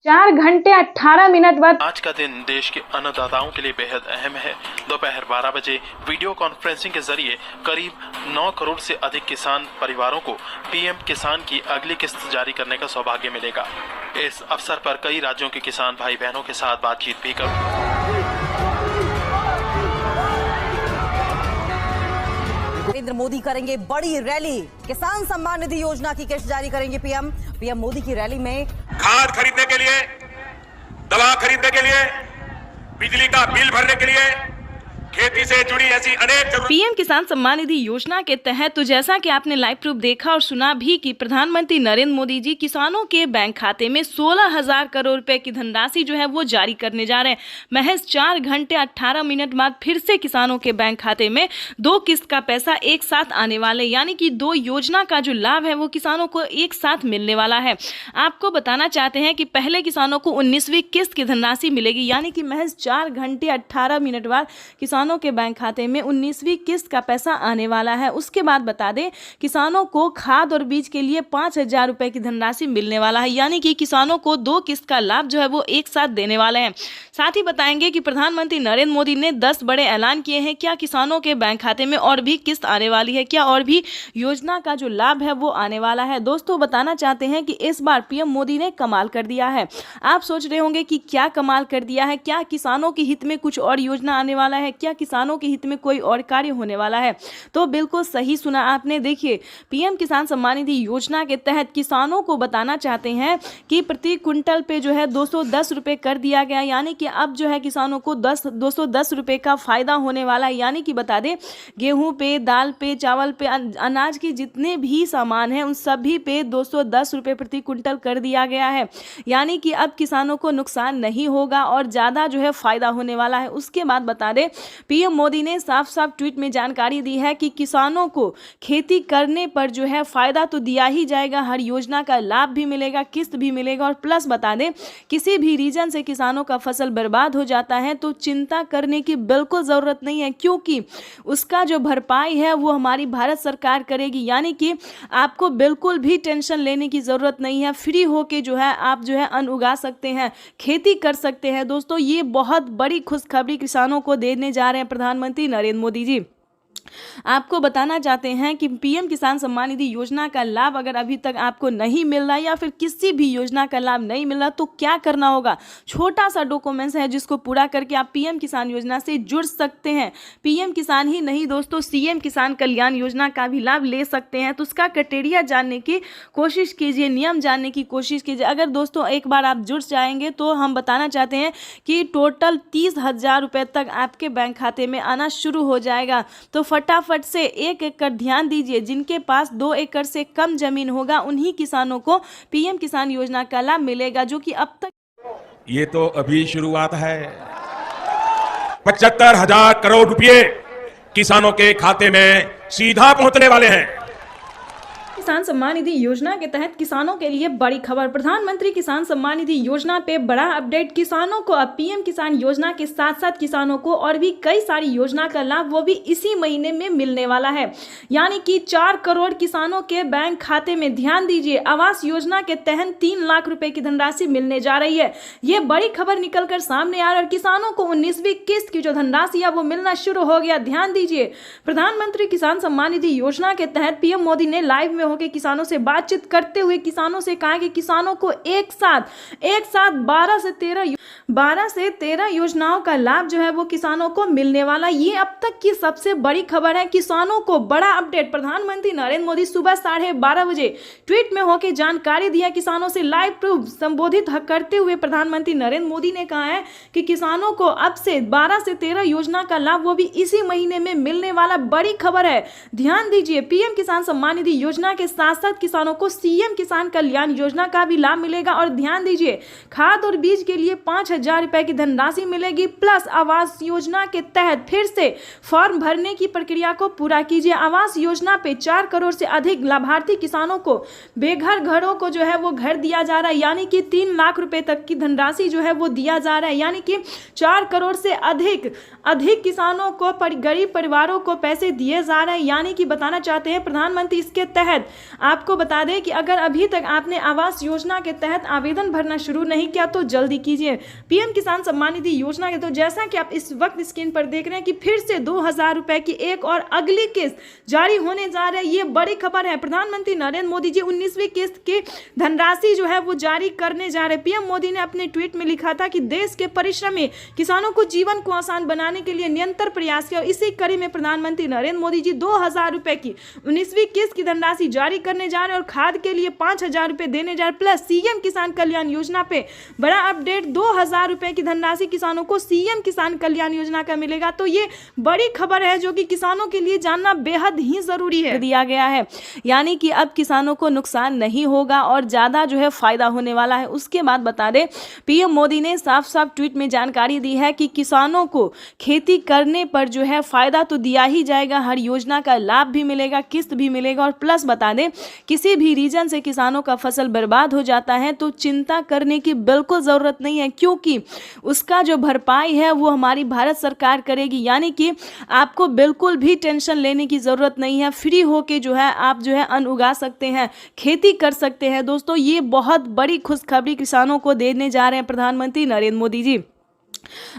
4 घंटे 18 मिनट बाद आज का दिन देश के अन्नदाताओं के लिए बेहद अहम है। दोपहर 12 बजे वीडियो कॉन्फ्रेंसिंग के जरिए करीब 9 करोड़ से अधिक किसान परिवारों को पीएम किसान की अगली किस्त जारी करने का सौभाग्य मिलेगा। इस अवसर पर कई राज्यों के किसान भाई बहनों के साथ बातचीत भी करूँ। नरेंद्र मोदी करेंगे बड़ी रैली, किसान सम्मान निधि योजना की किस्त जारी करेंगे पीएम मोदी की रैली में खाद खरीदने के लिए, दवा खरीदने के लिए, बिजली का बिल भरने के लिए, खेती से जुड़ी ऐसी अनेक पीएम किसान सम्मान निधि योजना के तहत तो जैसा कि आपने लाइव प्रूफ देखा और सुना भी कि प्रधानमंत्री नरेंद्र मोदी जी किसानों के बैंक खाते में 16,000 करोड़ रुपए की धनराशि जो है वो जारी करने जा रहे हैं। महज 4 घंटे 18 मिनट बाद फिर से किसानों के बैंक खाते में 2 किस्त का पैसा एक साथ आने वाले, यानी कि 2 योजना का जो लाभ है वो किसानों को एक साथ मिलने वाला है। आपको बताना चाहते हैं कि पहले किसानों को 19वीं किस्त की धनराशि मिलेगी, यानी कि महज 4 घंटे 18 मिनट बाद किसानों के बैंक खाते में 19वीं किस्त का पैसा आने वाला है। उसके बाद बता दें किसानों को खाद और बीज के लिए 5,000 रुपए की धनराशि मिलने वाला है, यानी कि किसानों को 2 किस्त का लाभ जो है वो एक साथ देने वाले हैं। साथ ही बताएंगे कि प्रधानमंत्री नरेंद्र मोदी ने 10 बड़े ऐलान किए हैं। क्या किसानों के बैंक खाते में और भी किस्त आने वाली है? क्या और भी योजना का जो लाभ है वो आने वाला है? दोस्तों बताना चाहते हैं कि इस बार पीएम मोदी ने कमाल कर दिया है। आप सोच रहे होंगे कि क्या कमाल कर दिया है, क्या किसानों के हित में कुछ और योजना आने वाला है, क्या किसानों के हित में कोई और कार्य होने वाला है? तो बिल्कुल सही सुना आपने। देखिए पीएम किसान सम्मान निधि योजना के तहत किसानों को बताना चाहते हैं कि प्रति क्विंटल पे जो है 210 रुपए कर दिया गया, यानी कि अब जो है किसानों को 210 रुपए का फायदा होने वाला है। यानी कि बता दें गेहूं पे, दाल पे, चावल पे, अनाज के जितने भी सामान हैं उन सभी पे 210 रुपए प्रति क्विंटल कर दिया गया है, यानी कि अब किसानों को नुकसान नहीं होगा और ज़्यादा जो है फायदा होने वाला है। उसके बाद बता दें पीएम मोदी ने साफ साफ ट्वीट में जानकारी दी है कि किसानों को खेती करने पर जो है फायदा तो दिया ही जाएगा, हर योजना का लाभ भी मिलेगा, किस्त भी मिलेगा और प्लस बता दें किसी भी रीजन से किसानों का फसल बर्बाद हो जाता है तो चिंता करने की बिल्कुल ज़रूरत नहीं है, क्योंकि उसका जो भरपाई है वो हमारी भारत सरकार करेगी। यानी कि आपको बिल्कुल भी टेंशन लेने की ज़रूरत नहीं है, फ्री होके जो है आप जो है अन्न उगा सकते हैं, खेती कर सकते हैं। दोस्तों ये बहुत बड़ी खुशखबरी किसानों को देने जा रहे हैं प्रधानमंत्री नरेंद्र मोदी जी। आपको बताना चाहते हैं कि पीएम किसान सम्मान निधि योजना का लाभ अगर अभी तक आपको नहीं मिल रहा या फिर किसी भी योजना का लाभ नहीं मिल रहा तो क्या करना होगा। छोटा सा डॉक्यूमेंट्स है जिसको पूरा करके आप पीएम किसान योजना से जुड़ सकते हैं। पीएम किसान ही नहीं दोस्तों, सीएम किसान कल्याण योजना का भी लाभ ले सकते हैं। तो उसका क्राइटेरिया जानने की कोशिश कीजिए, नियम जानने की कोशिश कीजिए। अगर दोस्तों एक बार आप जुड़ जाएंगे तो हम बताना चाहते हैं कि टोटल 30,000 रुपये तक आपके बैंक खाते में आना शुरू हो जाएगा। तो फटाफट से 1 एकड़ ध्यान दीजिए, जिनके पास 2 एकड़ से कम जमीन होगा उन्हीं किसानों को पीएम किसान योजना का लाभ मिलेगा, जो कि अब तक ये तो अभी शुरुआत है। 75,000 करोड़ रुपए किसानों के खाते में सीधा पहुंचने वाले हैं। किसान सम्मान निधि योजना के तहत किसानों के लिए बड़ी खबर। प्रधानमंत्री किसान सम्मान निधि योजना पे बड़ा अपडेट। किसानों को अब पीएम किसान योजना के साथ साथ किसानों को और भी कई सारी योजना का लाभ वो भी इसी महीने में मिलने वाला है, यानी कि 4 करोड़ किसानों के बैंक खाते में। ध्यान दीजिए आवास योजना के तहत 3 लाख रुपए की धनराशि मिलने जा रही है। ये बड़ी खबर निकल कर सामने आ रही है। किसानों को 19वीं किस्त की जो धनराशि है वो मिलना शुरू हो गया। ध्यान दीजिए प्रधानमंत्री किसान सम्मान निधि योजना के तहत पीएम मोदी ने लाइव में के किसानों से बातचीत करते हुए किसानों से कहा कि किसानों को एक साथ 12 से 13 योजनाओं का लाभ जो है वो किसानों को मिलने वाला। ये अब तक की सबसे बड़ी खबर है। किसानों को बड़ा अपडेट। प्रधानमंत्री नरेंद्र मोदी सुबह 12:30 बजे ट्वीट में होकर जानकारी दी है। किसानों से लाइव प्रूफ संबोधित करते हुए प्रधानमंत्री नरेंद्र मोदी ने कहा है कि किसानों को अब से 12 से 13 योजना का लाभ वो भी इसी महीने में मिलने वाला। बड़ी खबर है। ध्यान दीजिए पीएम किसान सम्मान निधि योजना के साथ साथ किसानों को सीएम किसान कल्याण योजना का भी लाभ मिलेगा। और ध्यान दीजिए खाद और बीज के लिए 5,000 रुपए की धनराशि मिलेगी। प्लस आवास योजना के तहत फिर से फॉर्म भरने की प्रक्रिया को पूरा कीजिए। आवास योजना पे 4 करोड़ से अधिक लाभार्थी किसानों को बेघर घरों को जो है वो घर दिया जा रहा है, यानी कि 3 लाख रुपए तक की धनराशि जो है वो दिया जा रहा है। यानी कि 4 करोड़ से अधिक किसानों को गरीब परिवारों को पैसे दिए जा रहे हैं। यानी कि बताना चाहते हैं प्रधानमंत्री इसके तहत आपको बता दें कि अगर अभी तक आपने आवास योजना के तहत आवेदन भरना शुरू नहीं किया तो जल्दी कीजिए। पीएम किसान सम्मान निधि योजना के तो जैसा कि आप इस वक्त स्क्रीन पर देख रहे हैं कि फिर से 2,000 रुपए की एक और अगली किस्त जारी होने जा रही है। ये बड़ी खबर है। प्रधानमंत्री नरेंद्र मोदी जी 19वीं किस्त की धनराशि जो है वो जारी करने जा रहे हैं। पीएम मोदी ने अपने ट्वीट में लिखा था कि देश के परिश्रमी किसानों को जीवन को आसान बनाने के लिए निरंतर प्रयास किया। इसी कड़ी में प्रधानमंत्री नरेंद्र मोदी जी 2,000 रुपए की 19वीं किस्त की धनराशि जारी करने जा रहे हैं और खाद के लिए 5,000 रुपए देने जा रहे। प्लस सीएम किसान कल्याण योजना पे बड़ा अपडेट, 2,000 रुपए की धनराशि किसानों को सीएम किसान कल्याण योजना का मिलेगा। तो ये बड़ी खबर है जो कि किसानों के लिए जानना बेहद ही जरूरी है। दिया गया है यानी कि अब किसानों को नुकसान नहीं होगा और ज्यादा जो है फायदा होने वाला है। उसके बाद बता दें पीएम मोदी ने साफ साफ ट्वीट में जानकारी दी है कि किसानों को खेती करने पर जो है फायदा तो दिया ही जाएगा, हर योजना का लाभ भी मिलेगा, किस्त भी मिलेगा। और प्लस बता दें किसी भी रीजन से किसानों का फसल बर्बाद हो जाता है तो चिंता करने की बिल्कुल जरूरत नहीं है, क्योंकि उसका जो भरपाई है वो हमारी भारत सरकार करेगी। यानी कि आपको बिल्कुल भी टेंशन लेने की जरूरत नहीं है। फ्री होके जो है आप जो है अन्न उगा सकते हैं, खेती कर सकते हैं। दोस्तों ये बहुत बड़ी खुशखबरी किसानों को देने जा रहे हैं प्रधानमंत्री नरेंद्र मोदी जी।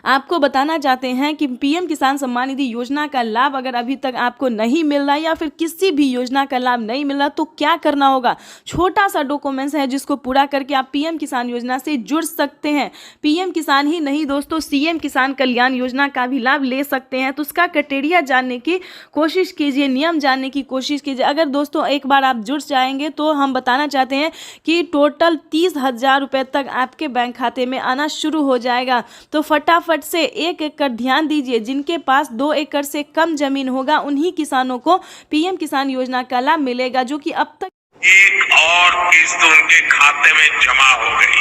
आपको बताना चाहते हैं कि पीएम किसान सम्मान निधि योजना का लाभ अगर अभी तक आपको नहीं मिल रहा या फिर किसी भी योजना का लाभ नहीं मिल रहा तो क्या करना होगा। छोटा सा डॉक्यूमेंट्स है जिसको पूरा करके आप पीएम किसान योजना से जुड़ सकते हैं। पीएम किसान ही नहीं दोस्तों, सीएम किसान कल्याण योजना का भी लाभ ले सकते हैं। तो उसका क्राइटेरिया जानने की कोशिश कीजिए, नियम जानने की कोशिश कीजिए। अगर दोस्तों एक बार आप जुड़ जाएंगे तो हम बताना चाहते हैं कि टोटल 30,000 रुपये तक आपके बैंक खाते में आना शुरू हो जाएगा। तो फटाफट से 1 एकड़ ध्यान दीजिए। जिनके पास 2 एकड़ से कम जमीन होगा उन्हीं किसानों को पीएम किसान योजना का लाभ मिलेगा, जो कि अब तक एक और किस्त उनके खाते में जमा हो गई।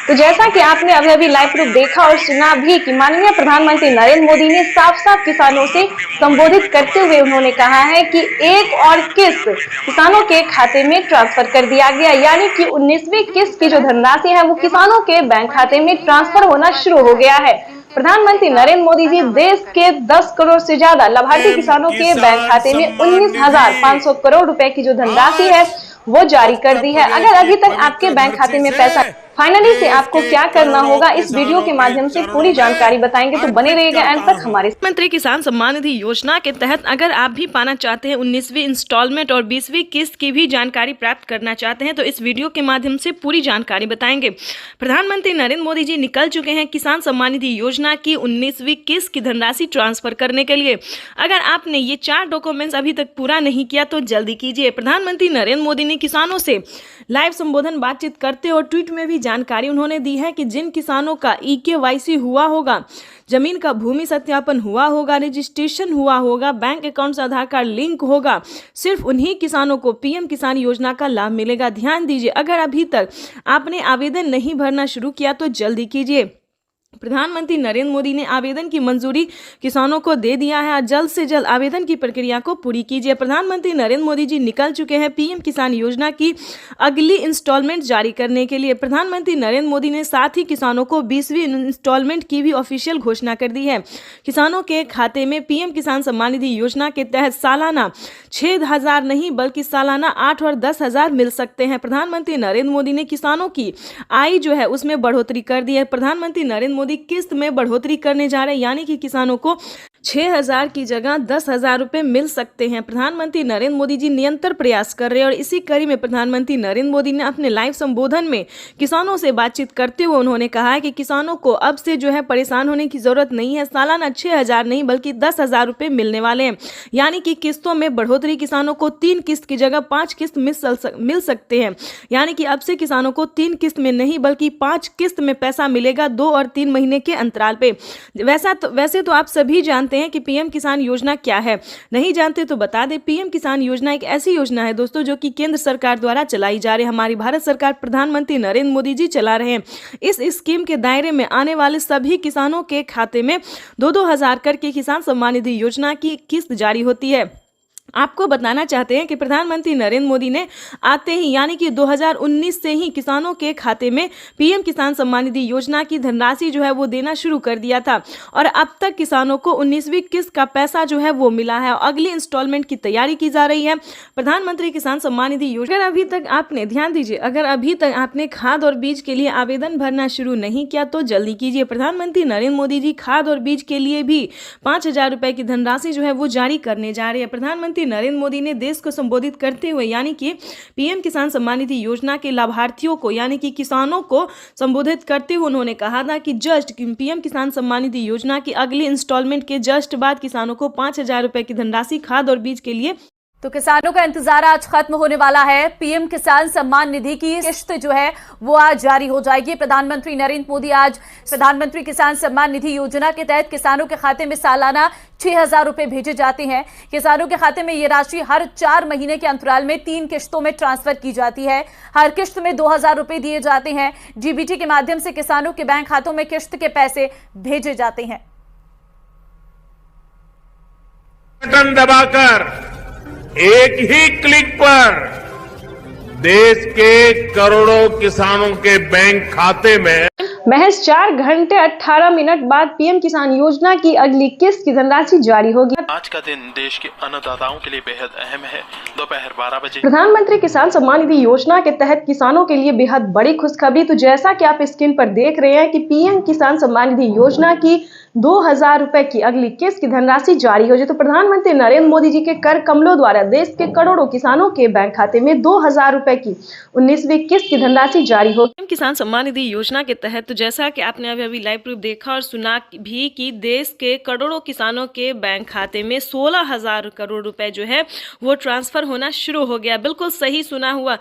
तो जैसा कि आपने अभी अभी लाइव प्रूफ देखा और सुना भी कि माननीय प्रधानमंत्री नरेंद्र मोदी ने साफ साफ किसानों से संबोधित करते हुए उन्होंने कहा है कि एक और किस्त किसानों के खाते में ट्रांसफर कर दिया गया। यानी कि 19वीं किस्त की जो धनराशि है वो किसानों के बैंक खाते में ट्रांसफर होना शुरू हो गया है। प्रधानमंत्री नरेंद्र मोदी जी देश के 10 करोड़ से ज्यादा लाभार्थी किसानों के बैंक खाते में 19,500 करोड़ रुपए की जो धनराशि है वो जारी कर दी है। अगर अभी तक आपके बैंक खाते में पैसा फाइनली से आपको क्या करना होगा इस वीडियो के माध्यम से पूरी जानकारी बताएंगे, तो बने रहिएगा एंड तक हमारे। प्रधानमंत्री किसान सम्मान निधि योजना के तहत अगर आप भी पाना चाहते हैं 19वीं इंस्टॉलमेंट और 20वीं किस्त की भी जानकारी प्राप्त करना चाहते हैं तो इस वीडियो के माध्यम से पूरी जानकारी बताएंगे। प्रधानमंत्री नरेंद्र मोदी जी निकल चुके हैं किसान सम्मान निधि योजना की 19वीं किस्त की धनराशि ट्रांसफर करने के लिए। अगर आपने ये 4 डॉक्यूमेंट्स अभी तक पूरा नहीं किया तो जल्दी कीजिए। प्रधानमंत्री नरेंद्र मोदी ने किसानों से लाइव संबोधन बातचीत करते और ट्वीट में भी जानकारी उन्होंने दी है कि जिन किसानों का EKYC हुआ होगा, जमीन का भूमि सत्यापन हुआ होगा, रजिस्ट्रेशन हुआ होगा, बैंक अकाउंट से आधार कार्ड लिंक होगा, सिर्फ उन्हीं किसानों को पीएम किसान योजना का लाभ मिलेगा। ध्यान दीजिए, अगर अभी तक आपने आवेदन नहीं भरना शुरू किया तो जल्दी कीजिए। प्रधानमंत्री नरेंद्र मोदी ने आवेदन की मंजूरी किसानों को दे दिया है। जल्द से जल्द आवेदन की प्रक्रिया को पूरी कीजिए। प्रधानमंत्री नरेंद्र मोदी जी निकल चुके हैं पीएम किसान योजना की अगली इंस्टॉलमेंट जारी करने के लिए। प्रधानमंत्री नरेंद्र मोदी ने साथ ही किसानों को 20वीं इंस्टॉलमेंट की भी ऑफिशियल घोषणा कर दी है। किसानों के खाते में पीएम किसान सम्मान निधि योजना के तहत सालाना 6,000 नहीं बल्कि सालाना 8 और 10,000 मिल सकते हैं। प्रधानमंत्री नरेंद्र मोदी ने किसानों की आय जो है उसमें बढ़ोतरी कर दी है। प्रधानमंत्री नरेंद्र मोदी किस्त में बढ़ोतरी करने जा रहे हैं, यानी कि किसानों को 6,000 की जगह 10,000 रुपए मिल सकते हैं। प्रधानमंत्री नरेंद्र मोदी जी निरंतर प्रयास कर रहे हैं और इसी कड़ी में प्रधानमंत्री नरेंद्र मोदी ने अपने लाइव संबोधन में किसानों से बातचीत करते हुए उन्होंने कहा है कि किसानों को अब से जो है परेशान होने की जरूरत नहीं है। सालाना 6,000 नहीं बल्कि 10,000 रुपए मिलने वाले हैं, यानी कि किस्तों में बढ़ोतरी। किसानों को 3 किस्त की जगह 5 किस्त मिल सकते हैं, यानी कि अब से किसानों को 3 किस्त में नहीं बल्कि 5 किस्त में पैसा मिलेगा 2 और 3 महीने के अंतराल पे। वैसे तो आप सभी जानते हैं कि पीएम किसान योजना क्या है। नहीं जानते तो बता दें, पीएम किसान योजना एक ऐसी योजना है दोस्तों जो कि केंद्र सरकार द्वारा चलाई जा रही है। हमारी भारत सरकार प्रधानमंत्री नरेंद्र मोदी जी चला रहे हैं। इस स्कीम के दायरे में आने वाले सभी किसानों के खाते में 2-2 हज़ार करके किसान सम्मान निधि योजना की किस्त जारी होती है। आपको बताना चाहते हैं कि प्रधानमंत्री नरेंद्र मोदी ने आते ही यानी कि 2019 से ही किसानों के खाते में पीएम किसान सम्मान निधि योजना की धनराशि जो है वो देना शुरू कर दिया था और अब तक किसानों को 19वीं किस्त का पैसा जो है वो मिला है। अगली इंस्टॉलमेंट की तैयारी की जा रही है। प्रधानमंत्री किसान सम्मान निधि योजना अगर अभी तक आपने ध्यान दीजिए, अगर अभी तक आपने खाद और बीज के लिए आवेदन भरना शुरू नहीं किया तो जल्दी कीजिए। प्रधानमंत्री नरेंद्र मोदी जी खाद और बीज के लिए भी 5,000 रुपए की धनराशि जो है वो जारी करने जा रहे हैं। प्रधानमंत्री नरेंद्र मोदी ने देश को संबोधित करते हुए यानी कि पीएम किसान सम्मान निधि योजना के लाभार्थियों को यानी कि किसानों को संबोधित करते हुए उन्होंने कहा था कि जस्ट पीएम किसान सम्मान निधि योजना की अगली इंस्टॉलमेंट के जस्ट बाद किसानों को 5,000 रुपए की धनराशि खाद और बीज के लिए। तो किसानों का इंतजार आज खत्म होने वाला है। पीएम किसान सम्मान निधि की किश्त जो है वो आज जारी हो जाएगी। प्रधानमंत्री नरेंद्र मोदी आज प्रधानमंत्री किसान सम्मान निधि योजना के तहत किसानों के खाते में सालाना 6,000 रुपए भेजे जाते हैं। किसानों के खाते में ये राशि हर 4 महीने के अंतराल में 3 किश्तों में ट्रांसफर की जाती है। हर किश्त में 2,000 रुपए दिए जाते हैं। डीबीटी के माध्यम से किसानों के बैंक खातों में किश्त के पैसे भेजे जाते हैं। बटन दबाकर एक ही क्लिक पर देश के करोड़ों किसानों के बैंक खाते में महज 4 घंटे 18 मिनट बाद पीएम किसान योजना की अगली किस्त की धनराशि जारी होगी। आज का दिन देश के अन्नदाताओं के लिए बेहद अहम है। दोपहर 12 बजे प्रधानमंत्री किसान सम्मान निधि योजना के तहत किसानों के लिए बेहद बड़ी खुशखबरी। तो जैसा कि आप स्क्रीन पर देख रहे हैं कि पीएम किसान सम्मान निधि योजना की 2,000 रुपए की अगली किस्त की धनराशि जारी हो जाए। तो प्रधानमंत्री नरेंद्र मोदी जी के कर कमलों द्वारा देश के करोड़ों किसानों के बैंक खाते में 2,000 रुपए की 19वीं किस्त की धनराशि जारी हो। पीएम किसान सम्मान निधि योजना के तहत तो जैसा कि आपने अभी लाइव प्रूफ देखा और सुना भी कि देश के करोड़ों किसानों के बैंक खाते में 16,000 करोड़ रुपए जो है वो ट्रांसफर होना शुरू हो गया। बिल्कुल सही सुना हुआ।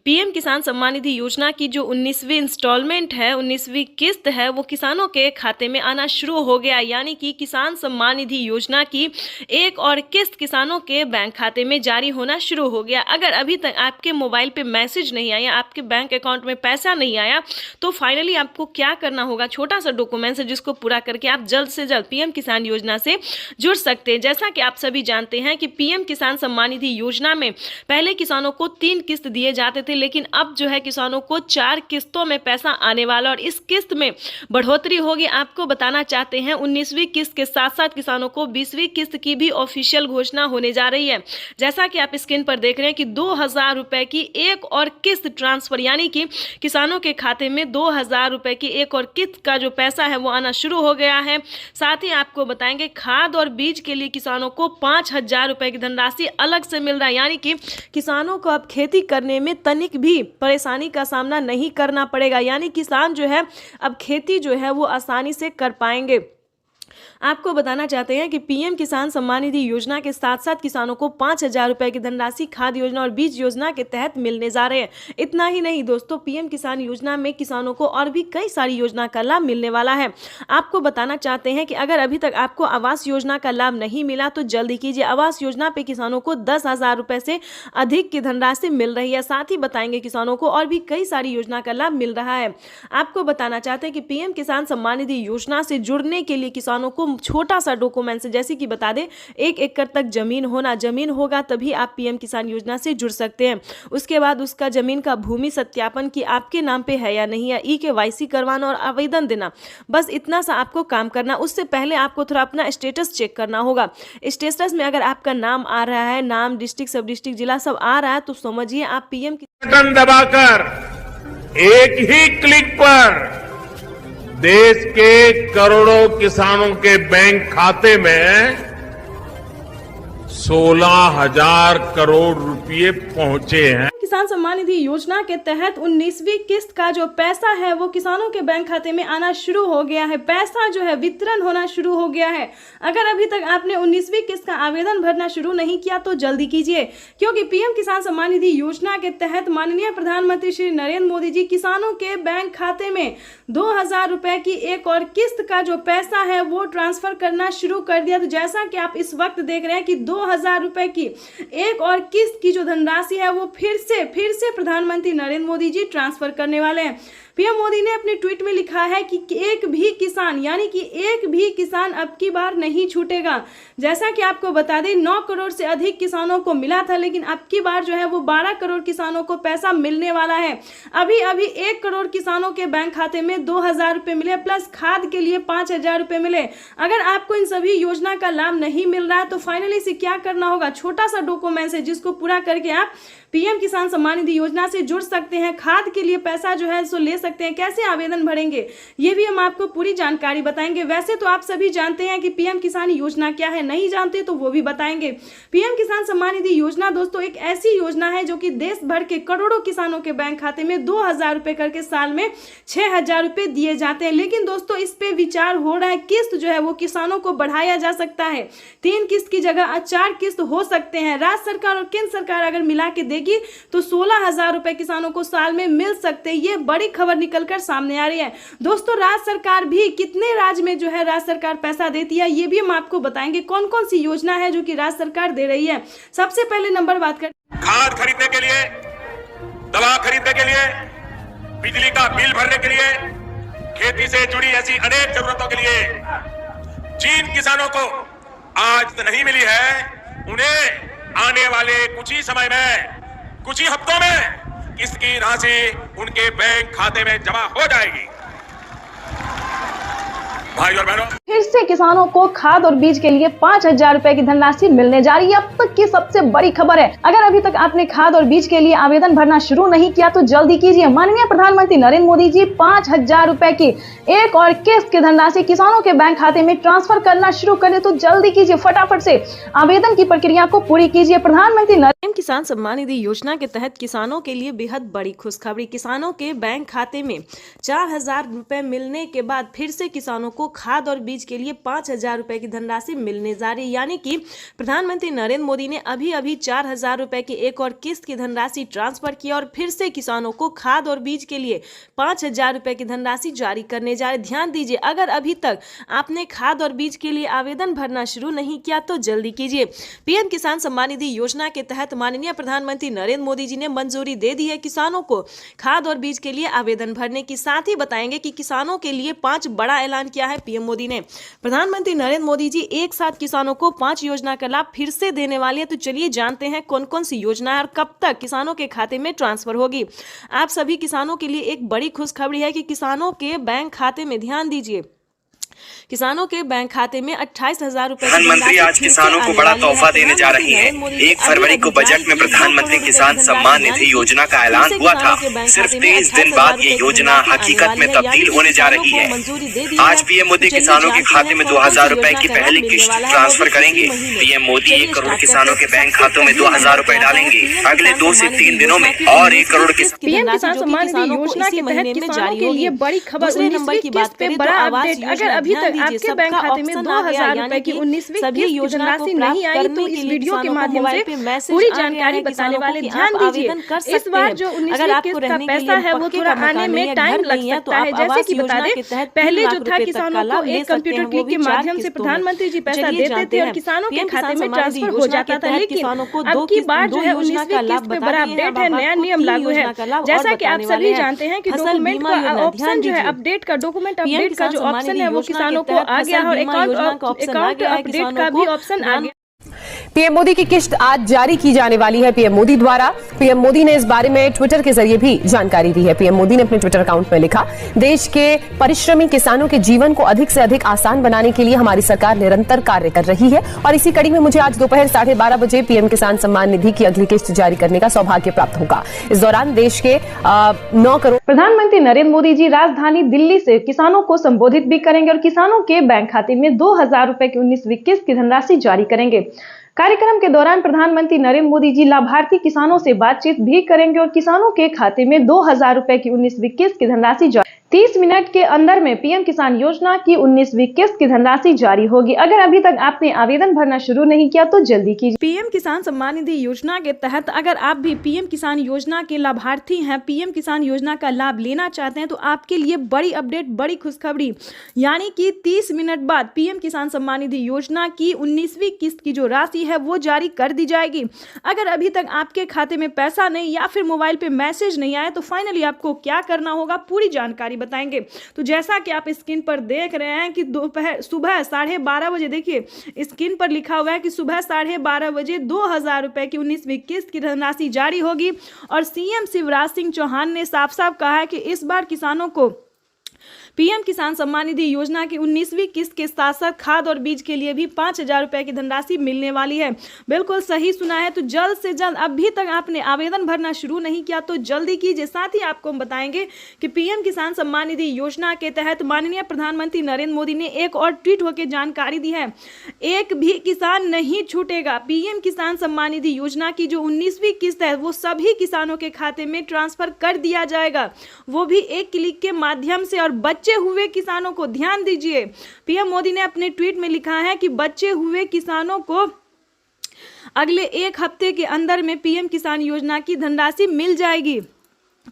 पीएम किसान सम्मान निधि योजना की जो 19वीं इंस्टॉलमेंट है, 19वीं किस्त है, वो किसानों के खाते में आना शुरू हो गया। यानी कि किसान सम्मान निधि योजना की एक और किस्त किसानों के बैंक खाते में जारी होना शुरू हो गया। अगर अभी तक आपके मोबाइल पे मैसेज नहीं आया, आपके बैंक अकाउंट में पैसा नहीं आया, तो फाइनली आपको क्या करना होगा, छोटा सा डॉक्यूमेंट है जिसको पूरा करके आप जल्द से जल्द पीएम किसान योजना से जुड़ सकते हैं। जैसा कि आप सभी जानते हैं कि पीएम किसान सम्मान निधि योजना में पहले किसानों को 3 किस्त दिए जाते थे, लेकिन अब जो है किसानों को 4 किस्तों में पैसा आने वाला और इस किस्त में बढ़ोतरी होगी। आपको बताना चाहते हैं 19वीं किस्त के साथ साथ किसानों को 20वीं किस्त की भी ऑफिशियल घोषणा होने जा रही है। जैसा कि आप स्क्रीन पर देख रहे हैं कि 2,000 रुपए की एक और किस्त ट्रांसफर यानी कि किसानों के खाते में 2,000 रुपए की एक और किस्त का जो पैसा है वो आना शुरू हो गया है। साथ ही आपको बताएंगे खाद और बीज के लिए किसानों को 5,000 रुपए की धनराशि अलग से मिल रहा है। यानी कि किसानों को अब खेती करने में तनिक भी परेशानी का सामना नहीं करना पड़ेगा। यानी किसान जो है अब खेती जो है वो आसानी से कर पाएंगे। आपको बताना चाहते हैं कि पीएम किसान सम्मान निधि योजना के साथ साथ किसानों को 5,000 रुपए की धनराशि खाद योजना और बीज योजना के तहत मिलने जा रहे हैं। इतना ही नहीं दोस्तों, पीएम किसान योजना में किसानों को और भी कई सारी योजना का लाभ मिलने वाला है। आपको बताना चाहते हैं कि अगर अभी तक आपको आवास योजना का लाभ नहीं मिला तो जल्दी कीजिए। आवास योजना पे किसानों को 10,000 रुपए से अधिक की धनराशि मिल रही है। साथ ही बताएंगे किसानों को और भी कई सारी योजना का लाभ मिल रहा है। आपको बताना चाहते हैं कि पीएम किसान सम्मान निधि योजना से जुड़ने के लिए किसानों को छोटा सा डॉक्यूमेंट है, जैसे कि बता दें 1 एकड़ तक जमीन होगा तभी आप पीएम किसान योजना से जुड़ सकते हैं। उसके बाद उसका जमीन का भूमि सत्यापन कि आपके नाम पे है या नहीं है, KYC करवाना और आवेदन देना, बस इतना सा आपको काम करना। उससे पहले आपको थोड़ा अपना स्टेटस चेक करना होगा। स्टेटस में अगर आपका नाम आ रहा है, नाम, डिस्ट्रिक्ट, सब डिस्ट्रिक्ट, जिला सब आ रहा है तो समझिए आप पीएम बटन दबाकर एक ही क्लिक पर देश के करोड़ों किसानों के बैंक खाते में 16,000 करोड़ रुपए पहुंचे हैं। किसान सम्मान निधि योजना के तहत 19वीं किस्त का जो पैसा है वो किसानों के बैंक खाते में आना शुरू हो गया है। पैसा जो है वितरण होना शुरू हो गया है। अगर अभी तक आपने 19वीं किस्त का आवेदन भरना शुरू नहीं किया तो जल्दी कीजिए, क्योंकि पीएम किसान सम्मान निधि योजना के तहत माननीय प्रधानमंत्री श्री नरेंद्र मोदी जी किसानों के बैंक खाते में 2,000 रुपए की एक और किस्त का जो पैसा है वो ट्रांसफर करना शुरू कर दिया। तो जैसा कि आप इस वक्त देख रहे हैं कि 2,000 रुपए की एक और किस्त की जो धनराशि है वो फिर से प्रधानमंत्री नरेंद्र मोदी जी ट्रांसफर करने वाले हैं। पीएम मोदी ने अपने ट्वीट में लिखा है कि एक भी किसान, यानी कि एक भी किसान अब की बार नहीं छूटेगा। जैसा कि आपको बता दें 9 करोड़ से अधिक किसानों को मिला था, लेकिन अब की बार जो है वो 12 करोड़ किसानों को पैसा मिलने वाला है। अभी 1 करोड़ किसानों के बैंक खाते में 2,000 रुपए मिले, प्लस खाद के लिए 5,000 रुपए मिले। अगर आपको इन सभी योजना का लाभ नहीं मिल रहा है तो फाइनली से क्या करना होगा, छोटा सा डॉक्यूमेंट्स है जिसको पूरा करके आप पीएम किसान सम्मान निधि योजना से जुड़ सकते हैं। खाद के लिए पैसा जो है सो ले सकते हैं। कैसे आवेदन भरेंगे ये भी हम आपको पूरी जानकारी बताएंगे। वैसे तो आप सभी जानते हैं कि पीएम किसान योजना क्या है, नहीं जानते तो वो भी बताएंगे। पीएम किसान सम्मान निधि योजना दोस्तों एक ऐसी योजना है जो कि देश भर के करोड़ों किसानों के बैंक खाते में 2,000 रुपए करके साल में 6,000 रुपए दिए जाते हैं। लेकिन दोस्तों इस पे विचार हो रहा है, किस्त जो है वो किसानों को बढ़ाया जा सकता है। 3 किस्त की जगह 4 किस्त हो सकते हैं। राज्य सरकार और केंद्र सरकार अगर मिला के देगी तो 16,000 रुपए किसानों को साल में मिल सकते हैं। ये बड़ी खबर निकलकर सामने आ रही है। दोस्तों राज्य सरकार भी कितने राज्य में जो है राज्य सरकार पैसा देती है ये भी हम आपको बताएंगे। कौन कौन सी योजना है जो कि राज्य सरकार दे रही है। सबसे पहले नंबर बात कर खाद खरीदने के लिए, दवा खरीदने के लिए, बिजली का बिल भरने के लिए, खेती से जुड़ी ऐसी अनेक जरूरतों के लिए जिन किसानों को आज तो नहीं मिली है, उन्हें आने वाले कुछ ही समय में, कुछ ही हफ्तों में इसकी राशि उनके बैंक खाते में जमा हो जाएगी। भाई और बहनों, फिर से किसानों को खाद और बीज के लिए 5,000 रुपए की धनराशि मिलने जा रही है। अब तक की सबसे बड़ी खबर है। अगर अभी तक आपने खाद और बीज के लिए आवेदन भरना शुरू नहीं किया तो जल्दी कीजिए। माननीय प्रधानमंत्री नरेंद्र मोदी जी 5,000 रुपए की एक और किस्त की धनराशि किसानों के बैंक खाते में ट्रांसफर करना शुरू करें तो जल्दी कीजिए, फटाफट से आवेदन की प्रक्रिया को पूरी कीजिए। प्रधानमंत्री पीएम किसान सम्मान निधि योजना के तहत किसानों के लिए बेहद बड़ी खुशखबरी। किसानों के बैंक खाते में 4,000 रुपए मिलने के बाद फिर से किसानों को खाद और बीज के लिए 5,000 रुपए की धनराशि मिलने जा रही है। यानी कि प्रधानमंत्री नरेंद्र मोदी ने अभी 4,000 रुपए की एक और किस्त की धनराशि ट्रांसफर की और फिर से किसानों को खाद और बीज के लिए 5,000 रुपए की धनराशि जारी करने जा रहे। ध्यान दीजिए, अगर अभी तक आपने खाद और बीज के लिए आवेदन भरना शुरू नहीं किया तो जल्दी कीजिए। पीएम किसान सम्मान निधि योजना के तहत माननीय प्रधानमंत्री नरेंद्र मोदी जी ने मंजूरी दे दी है किसानों को खाद और बीज के लिए आवेदन भरने की। साथ ही बताएंगे कि किसानों के लिए 5 बड़ा ऐलान किया है पीएम मोदी ने। प्रधानमंत्री नरेंद्र मोदी जी एक साथ किसानों को 5 योजना का लाभ फिर से देने वाले हैं। तो चलिए जानते हैं कौन कौन सी योजना है और कब तक किसानों के खाते में ट्रांसफर होगी। आप सभी किसानों के लिए एक बड़ी खुशखबरी है कि किसानों के बैंक खाते में, ध्यान दीजिए, किसानों के बैंक खाते में 28,000 रुपए। प्रधानमंत्री आज किसानों को बड़ा तोहफा देने जा रही हैं। 1 फरवरी को बजट में प्रधानमंत्री किसान सम्मान निधि योजना का ऐलान हुआ था। सिर्फ 30 दिन बाद ये योजना हकीकत में तब्दील होने जा रही है। आज पीएम मोदी किसानों के खाते में 2,000 रुपए की पहली किस्त ट्रांसफर करेंगे। पीएम मोदी 1 करोड़ किसानों के बैंक खातों में 2,000 रुपए डालेंगे। अगले 2 से 3 दिनों में और 1 करोड़ पीएम किसान सम्मान निधि योजना के तहत किसानों के लिए बड़ी खबर। 19वीं किस्त पे बड़ा अपडेट। अगर अभी तक आपके बैंक खाते में 2,000 रुपए की 19वीं किस्त की धनराशि नहीं आई तो इस वीडियो के माध्यम से पूरी जानकारी बताने वाले। ध्यान दीजिए, इस बार जो 19वीं किस्त का पैसा है वो थोड़ा आने में टाइम लग सकता है। जैसे कि बता दें, पहले जो था किसानों को एक कंप्यूटर क्लिक के माध्यम से प्रधानमंत्री जी पैसा देते थे और किसानों के खाते में ट्रांसफर हो जाता था। लेकिन अब की बार जो है 19वीं किस्त पे बड़ा अपडेट है, नया नियम लागू है। जैसा कि आप सभी जानते हैं कि डॉक्यूमेंट का ऑप्शन जो है अपडेट का, डॉक्यूमेंट अपडेट का जो ऑप्शन है वो किसानों को आ गया और अकाउंट अपडेट का भी ऑप्शन आ गया। पीएम मोदी की किस्त आज जारी की जाने वाली है पीएम मोदी द्वारा। पीएम मोदी ने इस बारे में ट्विटर के जरिए भी जानकारी दी है। पीएम मोदी ने अपने ट्विटर अकाउंट में लिखा, देश के परिश्रमी किसानों के जीवन को अधिक से अधिक आसान बनाने के लिए हमारी सरकार निरंतर कार्य कर रही है और इसी कड़ी में मुझे आज दोपहर 12:30 बजे पीएम किसान सम्मान निधि की अगली किस्त जारी करने का सौभाग्य प्राप्त होगा। इस दौरान देश के 9 करोड़। प्रधानमंत्री नरेंद्र मोदी जी राजधानी दिल्ली से किसानों को संबोधित भी करेंगे और किसानों के बैंक खाते में 2,000 रुपए की 19वीं किस्त की धनराशि जारी करेंगे। कार्यक्रम के दौरान प्रधानमंत्री नरेंद्र मोदी जी लाभार्थी किसानों से बातचीत भी करेंगे और किसानों के खाते में 2,000 रुपए की 19वीं किस्त की धनराशि 30 मिनट के अंदर में पीएम किसान योजना की 19वीं किस्त की धनराशि जारी होगी। अगर अभी तक आपने आवेदन भरना शुरू नहीं किया तो जल्दी कीजिए। पीएम किसान सम्मान निधि योजना के तहत अगर आप भी पीएम किसान योजना के लाभार्थी हैं, पीएम किसान योजना का लाभ लेना चाहते हैं, तो आपके लिए बड़ी अपडेट, बड़ी खुशखबरी, यानी कि 30 मिनट बाद पीएम किसान सम्मान निधि योजना की 19वीं किस्त की जो राशि है वो जारी कर दी जाएगी। अगर अभी तक आपके खाते में पैसा नहीं या फिर मोबाइल पे मैसेज नहीं आया तो फाइनली आपको क्या करना होगा, पूरी जानकारी बताएंगे। तो जैसा कि आप स्क्रीन पर देख रहे हैं कि सुबह 12:30 बजे, देखिए स्क्रीन पर लिखा हुआ है कि सुबह 12:30 बजे 2000 रुपए की 19वीं किस्त की धनराशि जारी होगी। और सीएम शिवराज सिंह चौहान ने साफ साफ कहा है कि इस बार किसानों को पीएम किसान सम्मान निधि योजना की 19वीं किस्त के साथ साथ खाद और बीज के लिए भी 5000 रुपए की धनराशि मिलने वाली है। बिल्कुल सही सुना है। तो जल्द से जल्द, अभी तक आपने आवेदन भरना शुरू नहीं किया तो जल्दी कीजिए। साथ ही आपको हम बताएंगे कि पीएम किसान सम्मान निधि योजना के तहत माननीय प्रधानमंत्री नरेंद्र मोदी ने एक और ट्वीट होकर जानकारी दी है, एक भी किसान नहीं छूटेगा। पीएम किसान सम्मान निधि योजना की जो 19वीं किस्त है वो सभी किसानों के खाते में ट्रांसफर कर दिया जाएगा, वो भी एक क्लिक के माध्यम से। और बच्चे हुए किसानों को ध्यान दीजिए, पीएम मोदी ने अपने ट्वीट में लिखा है कि बच्चे हुए किसानों को अगले 1 हफ्ते के अंदर में पीएम किसान योजना की धनराशि मिल जाएगी।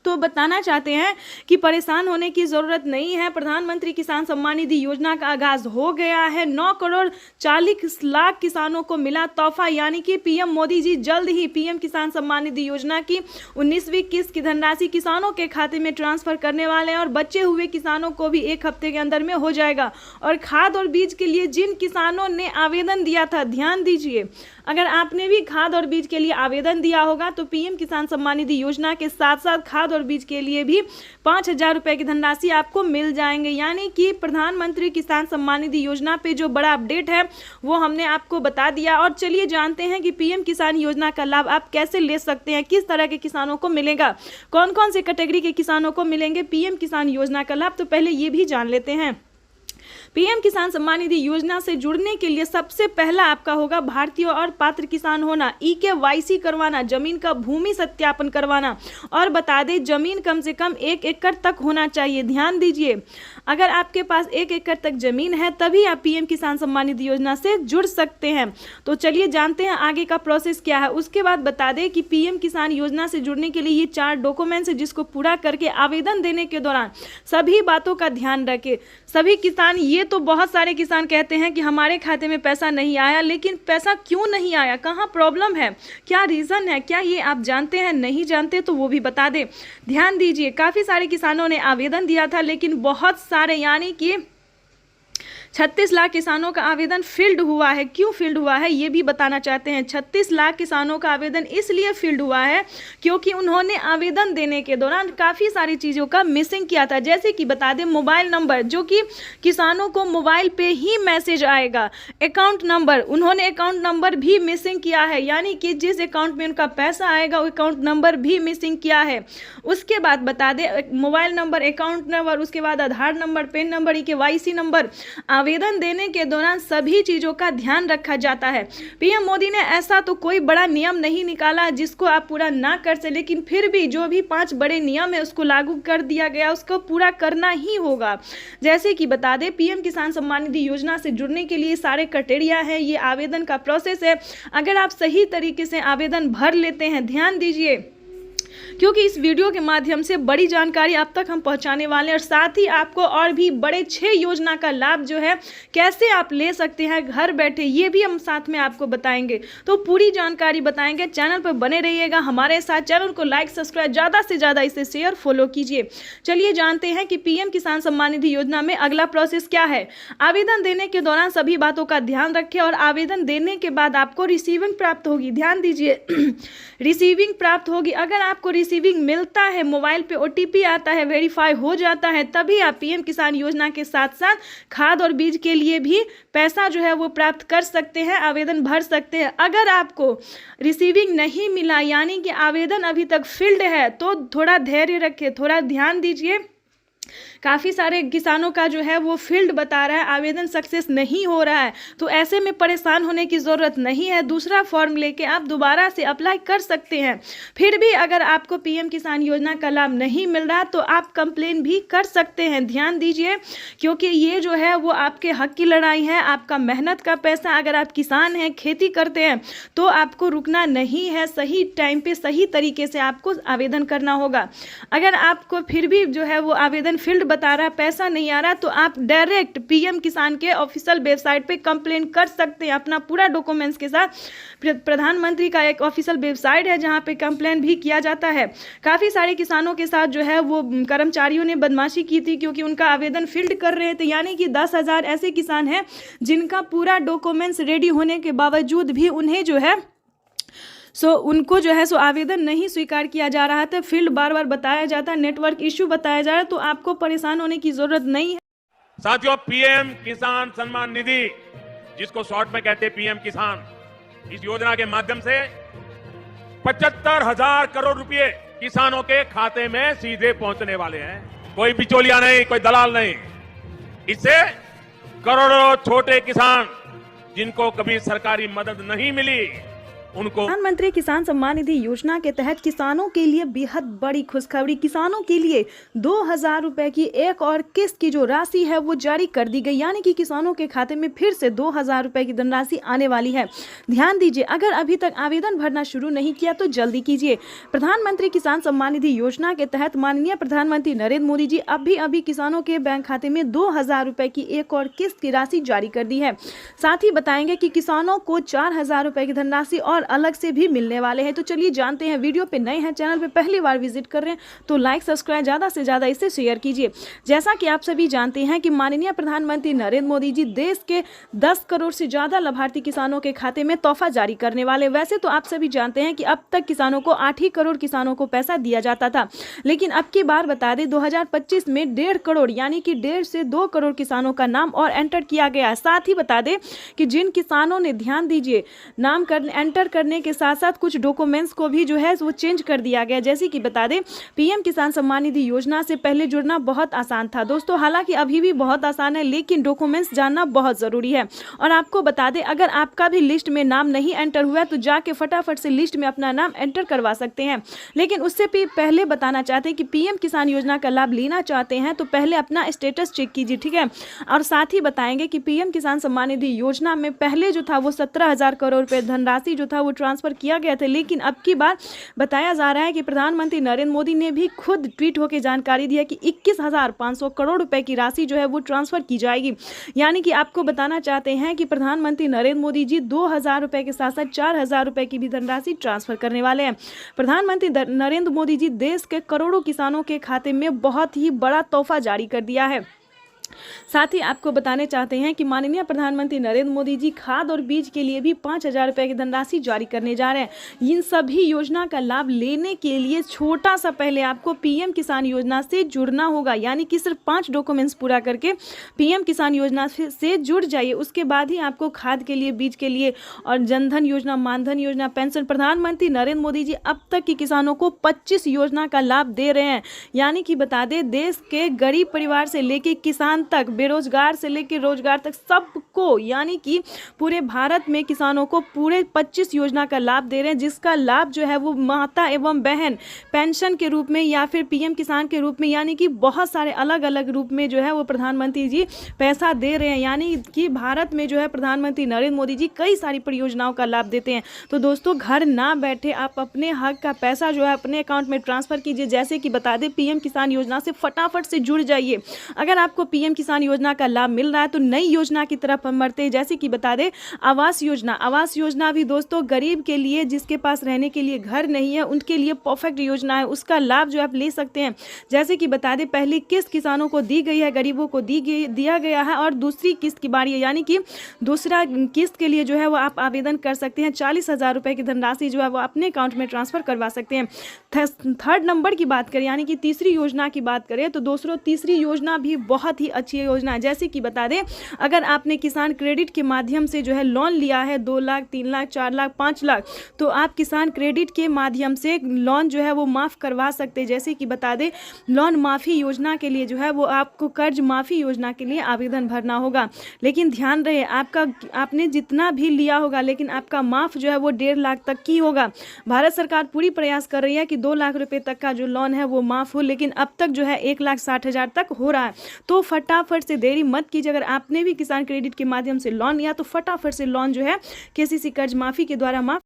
तो बताना चाहते हैं कि परेशान होने की जरूरत नहीं है। प्रधानमंत्री किसान सम्मान निधि योजना का आगाज हो गया है। 9 करोड़ 40 लाख किसानों को मिला तोहफा, यानी कि पीएम मोदी जी जल्द ही पीएम किसान सम्मान निधि योजना की 19वीं किस्त की धनराशि किसानों के खाते में ट्रांसफर करने वाले हैं। और बचे हुए किसानों को भी 1 हफ्ते के अंदर में हो जाएगा। और खाद और बीज के लिए जिन किसानों ने आवेदन दिया था, ध्यान दीजिए, अगर आपने भी खाद और बीज के लिए आवेदन दिया होगा तो पीएम किसान सम्मान निधि योजना के साथ साथ खाद और बीज के लिए भी 5000 रुपए की धनराशि आपको मिल जाएंगे। यानी कि प्रधानमंत्री किसान सम्मान निधि योजना पे जो बड़ा अपडेट है वो हमने आपको बता दिया। और चलिए जानते हैं कि पीएम किसान योजना का लाभ आप कैसे ले सकते हैं, किस तरह के किसानों को मिलेगा, कौन कौन से कैटेगरी के किसानों को मिलेंगे पीएम किसान योजना का लाभ। तो पहले ये भी जान लेते हैं। पीएम किसान सम्मान निधि योजना से जुड़ने के लिए सबसे पहला आपका होगा भारतीय और पात्र किसान होना, EKYC करवाना, जमीन का भूमि सत्यापन करवाना। और बता दें, जमीन कम से कम 1 एकड़ तक होना चाहिए। ध्यान दीजिए, अगर आपके पास 1 एकड़ तक जमीन है तभी आप पीएम किसान सम्मान निधि योजना से जुड़ सकते हैं। तो चलिए जानते हैं आगे का प्रोसेस क्या है। उसके बाद बता दें कि पीएम किसान योजना से जुड़ने के लिए ये 4 डॉक्यूमेंट्स है जिसको पूरा करके आवेदन देने के दौरान सभी बातों का ध्यान रखें। सभी किसान, ये तो बहुत सारे किसान कहते हैं कि हमारे खाते में पैसा नहीं आया, लेकिन पैसा क्यों नहीं आया, कहाँ प्रॉब्लम है, क्या रीजन है, क्या ये आप जानते हैं? नहीं जानते तो वो भी बता दें। ध्यान दीजिए, काफी सारे किसानों ने आवेदन दिया था, लेकिन बहुत सारे, यानी कि 36 लाख किसानों का आवेदन फील्ड हुआ है। क्यों फील्ड हुआ है ये भी बताना चाहते हैं। 36 लाख किसानों का आवेदन इसलिए फील्ड हुआ है क्योंकि उन्होंने आवेदन देने के दौरान काफ़ी सारी चीज़ों का मिसिंग किया था। जैसे कि बता दें, मोबाइल नंबर, जो कि किसानों को मोबाइल पे ही मैसेज आएगा। अकाउंट नंबर, उन्होंने अकाउंट नंबर भी मिसिंग किया है, यानी कि जिस अकाउंट में उनका पैसा आएगा वो अकाउंट नंबर भी मिसिंग किया है। उसके बाद बता दें, मोबाइल नंबर, अकाउंट नंबर, उसके बाद Aadhaar number, PAN number, EKYC number, आवेदन देने के दौरान सभी चीजों का ध्यान रखा जाता है। पीएम मोदी ने ऐसा तो कोई बड़ा नियम नहीं निकाला जिसको आप पूरा ना कर सके, लेकिन फिर भी जो भी 5 बड़े नियम है उसको लागू कर दिया गया, उसको पूरा करना ही होगा। जैसे कि बता दें, पीएम किसान सम्मान निधि योजना से जुड़ने के लिए सारे क्राइटेरिया है, ये आवेदन का प्रोसेस है। अगर आप सही तरीके से आवेदन भर लेते हैं, ध्यान दीजिए, क्योंकि इस वीडियो के माध्यम से बड़ी जानकारी आप तक हम पहुंचाने वाले हैं, और साथ ही आपको और भी बड़े 6 योजना का लाभ जो है कैसे आप ले सकते हैं घर बैठे, ये भी हम साथ में आपको बताएंगे। तो पूरी जानकारी बताएंगे, चैनल पर बने रहिएगा हमारे साथ। चैनल को लाइक, सब्सक्राइब, ज़्यादा से ज़्यादा इसे शेयर, फॉलो कीजिए। चलिए जानते हैं कि पीएम किसान सम्मान निधि योजना में अगला प्रोसेस क्या है। आवेदन देने के दौरान सभी बातों का ध्यान रखें, और आवेदन देने के बाद आपको रिसीविंग प्राप्त होगी। ध्यान दीजिए, रिसीविंग प्राप्त होगी। अगर आपको रिसीविंग मिलता है, मोबाइल पे OTP आता है, वेरीफाई हो जाता है, तभी आप पीएम किसान योजना के साथ साथ खाद और बीज के लिए भी पैसा जो है वो प्राप्त कर सकते हैं, आवेदन भर सकते हैं। अगर आपको रिसीविंग नहीं मिला, यानी कि आवेदन अभी तक फील्ड है, तो थोड़ा धैर्य रखें, थोड़ा ध्यान दीजिए। काफ़ी सारे किसानों का जो है वो फील्ड बता रहा है आवेदन सक्सेस नहीं हो रहा है। तो ऐसे में परेशान होने की ज़रूरत नहीं है, दूसरा फॉर्म लेके आप दोबारा से अप्लाई कर सकते हैं। फिर भी अगर आपको पीएम किसान योजना का लाभ नहीं मिल रहा तो आप कंप्लेन भी कर सकते हैं। ध्यान दीजिए, क्योंकि ये जो है वो आपके हक की लड़ाई है, आपका मेहनत का पैसा। अगर आप किसान हैं, खेती करते हैं, तो आपको रुकना नहीं है, सही टाइम पे सही तरीके से आपको आवेदन करना होगा। अगर आपको फिर भी जो है वो आवेदन फील्ड बता रहा है, पैसा नहीं आ रहा, तो आप डायरेक्ट पीएम किसान के ऑफिशियल वेबसाइट पे कंप्लेन कर सकते हैं अपना पूरा डॉक्यूमेंट्स के साथ। प्रधानमंत्री का एक ऑफिशियल वेबसाइट है जहां पे कंप्लेन भी किया जाता है। काफ़ी सारे किसानों के साथ जो है वो कर्मचारियों ने बदमाशी की थी, क्योंकि उनका आवेदन फील्ड कर रहे थे। यानी कि 10,000 ऐसे किसान हैं जिनका पूरा डॉक्यूमेंट्स रेडी होने के बावजूद भी उन्हें जो है उनको जो है आवेदन नहीं स्वीकार किया जा रहा था। फील्ड बार बार बताया जाता, नेटवर्क इश्यू बताया जा रहा है। तो आपको परेशान होने की जरूरत नहीं है। साथियों, पीएम किसान सम्मान निधि, जिसको शॉर्ट में कहते हैं पीएम किसान, इस योजना के माध्यम से 75,000 करोड़ रुपए किसानों के खाते में सीधे पहुंचने वाले हैं। कोई बिचौलिया नहीं, कोई दलाल नहीं। इससे करोड़ों छोटे किसान जिनको कभी सरकारी मदद नहीं मिली, उनको प्रधानमंत्री किसान सम्मान निधि योजना के तहत किसानों के लिए बेहद बड़ी खुशखबरी। किसानों के लिए 2,000 रुपए की एक और किस्त की जो राशि है वो जारी कर दी गई। यानी कि किसानों के खाते में फिर से 2,000 रुपए की धनराशि आने वाली है। ध्यान दीजिए, अगर अभी तक आवेदन भरना शुरू नहीं किया तो जल्दी कीजिए। प्रधानमंत्री किसान सम्मान निधि योजना के तहत माननीय प्रधानमंत्री नरेंद्र मोदी जी अभी किसानों के बैंक खाते में 2,000 रुपए की एक और किस्त की राशि जारी कर दी है। साथ ही बताएंगे कि किसानों को 4,000 रुपए की धनराशि और अलग से भी मिलने वाले हैं। तो चलिए जानते हैं। वीडियो पे नए हैं, चैनल पे पहली बार विजिट कर रहे हैं तो लाइक सब्सक्राइब ज़्यादा से ज़्यादा इसे शेयर कीजिए। जैसा कि आप सभी जानते हैं कि माननीय प्रधानमंत्री नरेंद्र मोदी जी देश के 10 करोड़ से ज़्यादा लाभार्थी किसानों के खाते में तोहफा जारी करने वाले। वैसे तो आप सभी जानते हैं कि अब तक किसानों को 8 ही करोड़ किसानों को पैसा दिया जाता था, लेकिन अब की बार बता दें 2025 में 1.5 करोड़ यानी कि 1.5 से 2 करोड़ किसानों का नाम और एंटर किया गया। साथ ही बता दें कि जिन किसानों ने, ध्यान दीजिए, नाम एंटर करने के साथ साथ कुछ डॉक्यूमेंट्स को भी जो है वो चेंज कर दिया गया। जैसे कि बता दें, पीएम किसान सम्मान निधि योजना से पहले जुड़ना बहुत आसान था दोस्तों, हालांकि अभी भी बहुत आसान है, लेकिन डॉक्यूमेंट्स जानना बहुत ज़रूरी है। और आपको बता दें, अगर आपका भी लिस्ट में नाम नहीं एंटर हुआ तो जाके फटाफट से लिस्ट में अपना नाम एंटर करवा सकते हैं। लेकिन उससे भी पहले बताना चाहते हैं कि पीएम किसान योजना का लाभ लेना चाहते हैं तो पहले अपना स्टेटस चेक कीजिए, ठीक है। और साथ ही बताएंगे कि पीएम किसान सम्मान निधि योजना में पहले जो था वो 17,000 करोड़ रुपए धनराशि जो था वो ट्रांसफर किया गया था, लेकिन अब की बार बताया जा रहा है कि प्रधानमंत्री नरेंद्र मोदी ने भी खुद ट्वीट होकर जानकारी दिया कि 21,500 करोड़ रुपए की राशि जो है वो ट्रांसफर की जाएगी। यानी कि आपको बताना चाहते हैं कि प्रधानमंत्री नरेंद्र मोदी जी 2,000 रुपए के साथ साथ 4,000 रुपए की भी धनराशि ट्रांसफर करने वाले हैं। प्रधानमंत्री नरेंद्र मोदी जी देश के करोड़ों किसानों के खाते में बहुत ही बड़ा तोहफा जारी कर दिया है। साथ ही आपको बताने चाहते हैं कि माननीय प्रधानमंत्री नरेंद्र मोदी जी खाद और बीज के लिए भी 5,000 रुपए की धनराशि जारी करने जा रहे हैं। इन सभी योजना का लाभ लेने के लिए छोटा सा पहले आपको पीएम किसान योजना से जुड़ना होगा। यानी कि सिर्फ 5 डॉक्यूमेंट्स पूरा करके पीएम किसान योजना से जुड़ जाइए। उसके बाद ही आपको खाद के लिए, बीज के लिए और जनधन योजना, मानधन योजना, पेंशन, प्रधानमंत्री नरेंद्र मोदी जी अब तक के किसानों को 25 योजना का लाभ दे रहे हैं। यानी कि बता दें, देश के गरीब परिवार से लेकर किसान तक, बेरोजगार से लेकर रोजगार तक सबको, यानी कि पूरे भारत में किसानों को पूरे 25 योजना का लाभ दे रहे हैं, जिसका लाभ जो है वो माता एवं बहन पेंशन के रूप में या फिर पीएम किसान के रूप में, यानी कि बहुत सारे अलग अलग रूप में जो है वो प्रधानमंत्री जी पैसा दे रहे हैं। यानी कि भारत में जो है प्रधानमंत्री नरेंद्र मोदी जी कई सारी परियोजनाओं का लाभ देते हैं। तो दोस्तों, घर ना बैठे आप अपने हक का पैसा जो है अपने अकाउंट में ट्रांसफर कीजिए। जैसे कि बता दें, पीएम किसान योजना से फटाफट से जुड़ जाइए। अगर आपको पीएम किसान योजना का लाभ मिल रहा है तो नई योजना की तरफ हम बढ़ते हैं। जैसे कि बता दें, आवास योजना। आवास योजना भी दोस्तों गरीब के लिए, जिसके पास रहने के लिए घर नहीं है, उनके लिए परफेक्ट योजना है। उसका लाभ जो आप ले सकते हैं। जैसे कि बता दें, पहली किस्त किसानों को दी गई है, गरीबों को दिया गया है, और दूसरी किस्त की बारी है। यानी कि दूसरा किस्त के लिए जो है वो आप आवेदन कर सकते हैं। 40,000 रुपए की धनराशि जो है वो अपने अकाउंट में ट्रांसफर करवा सकते हैं। थर्ड नंबर की बात करें, यानी कि तीसरी योजना की बात करें तो दोस्तों, तीसरी योजना भी बहुत ही अच्छी योजना है। जैसे कि बता दें, अगर आपने किसान क्रेडिट के माध्यम से जो है लोन लिया है 2 लाख, 3 लाख, 4 लाख, 5 लाख, तो आप किसान क्रेडिट के माध्यम से लोन जो है वो माफ़ करवा सकते हैं। जैसे कि बता दें, लोन माफ़ी योजना के लिए जो है वो आपको कर्ज माफ़ी योजना के लिए आवेदन भरना होगा। लेकिन ध्यान रहे, आपने जितना भी लिया होगा लेकिन आपका माफ़ जो है वो 1.5 लाख तक की होगा। भारत सरकार पूरी प्रयास कर रही है कि 2 लाख रुपए तक का जो लोन है वो माफ़ हो, लेकिन अब तक जो है 1,60,000 तक हो रहा है। तो फटाफट से देरी मत कीजिए। अगर आपने भी किसान क्रेडिट के माध्यम से लोन लिया तो फटाफट से लोन जो है केसीसी कर्ज माफ़ी के द्वारा माफ